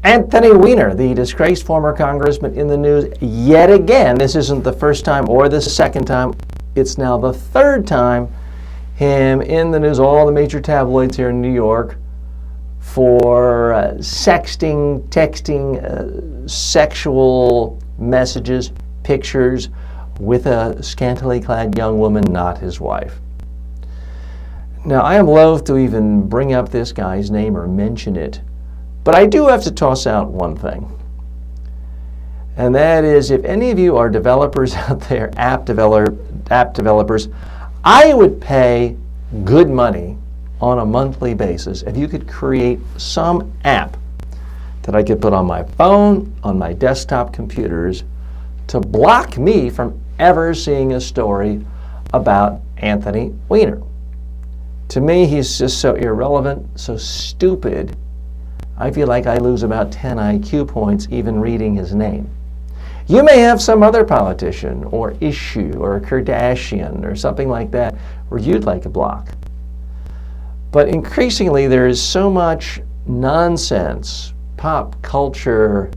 Anthony Weiner, the disgraced former congressman, in the news yet again. This isn't the first time or the second time. It's now the third time him in the news, all the major tabloids here in New York, for sexting, texting, sexual messages, pictures with a scantily clad young woman, not his wife. Now, I am loath to even bring up this guy's name or mention it, but I do have to toss out one thing. And that is, if any of you are developers out there, app developers, I would pay good money on a monthly basis if you could create some app that I could put on my phone, on my desktop computers, to block me from ever seeing a story about Anthony Weiner. To me, he's just so irrelevant, so stupid, I feel like I lose about 10 IQ points even reading his name. You may have some other politician or issue or a Kardashian or something like that where you'd like a block. But increasingly, there is so much nonsense, pop culture,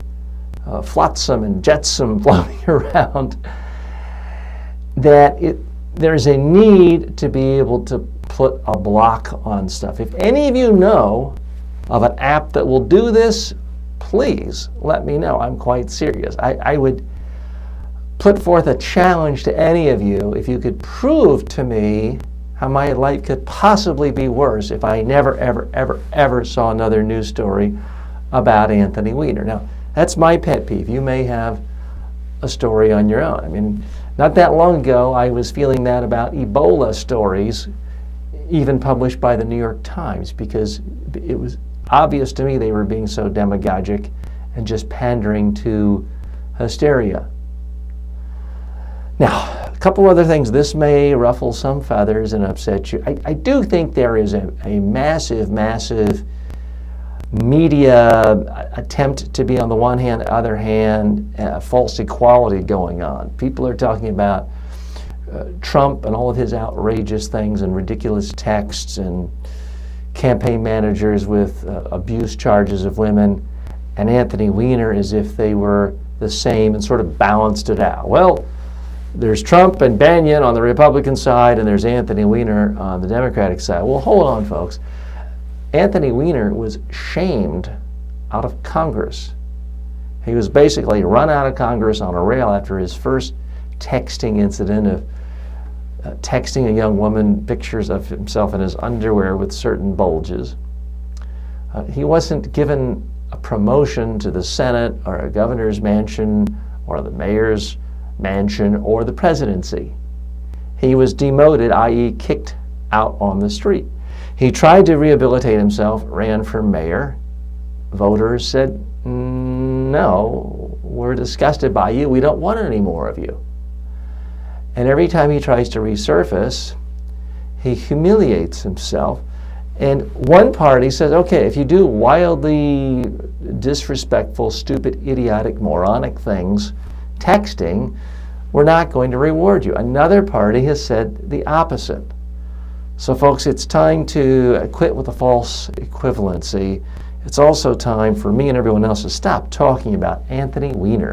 flotsam and jetsam floating around that there's a need to be able to put a block on stuff. If any of you know of an app that will do this, please let me know. I'm quite serious. I would put forth a challenge to any of you if you could prove to me how my life could possibly be worse if I never, ever, ever, ever saw another news story about Anthony Weiner. Now, that's my pet peeve. You may have a story on your own. I mean, not that long ago, I was feeling that about Ebola stories, even published by the New York Times, because it was obvious to me they were being so demagogic and just pandering to hysteria. Now, a couple other things. This may ruffle some feathers and upset you. I do think there is a massive, massive media attempt to be, on the one hand, the other hand, false equality going on. People are talking about Trump and all of his outrageous things and ridiculous texts and campaign managers with abuse charges of women, and Anthony Weiner as if they were the same and sort of balanced it out. Well, there's Trump and Bannon on the Republican side, and there's Anthony Weiner on the Democratic side. Well, hold on, folks. Anthony Weiner was shamed out of Congress. He was basically run out of Congress on a rail after his first texting incident of texting a young woman pictures of himself in his underwear with certain bulges. He wasn't given a promotion to the Senate or a governor's mansion or the mayor's mansion or the presidency. He was demoted, i.e. kicked out on the street. He tried to rehabilitate himself, ran for mayor. Voters said, no, we're disgusted by you. We don't want any more of you. And every time he tries to resurface, he humiliates himself. And one party says, okay, if you do wildly disrespectful, stupid, idiotic, moronic things, texting, we're not going to reward you. Another party has said the opposite. So folks, it's time to quit with the false equivalency. It's also time for me and everyone else to stop talking about Anthony Weiner.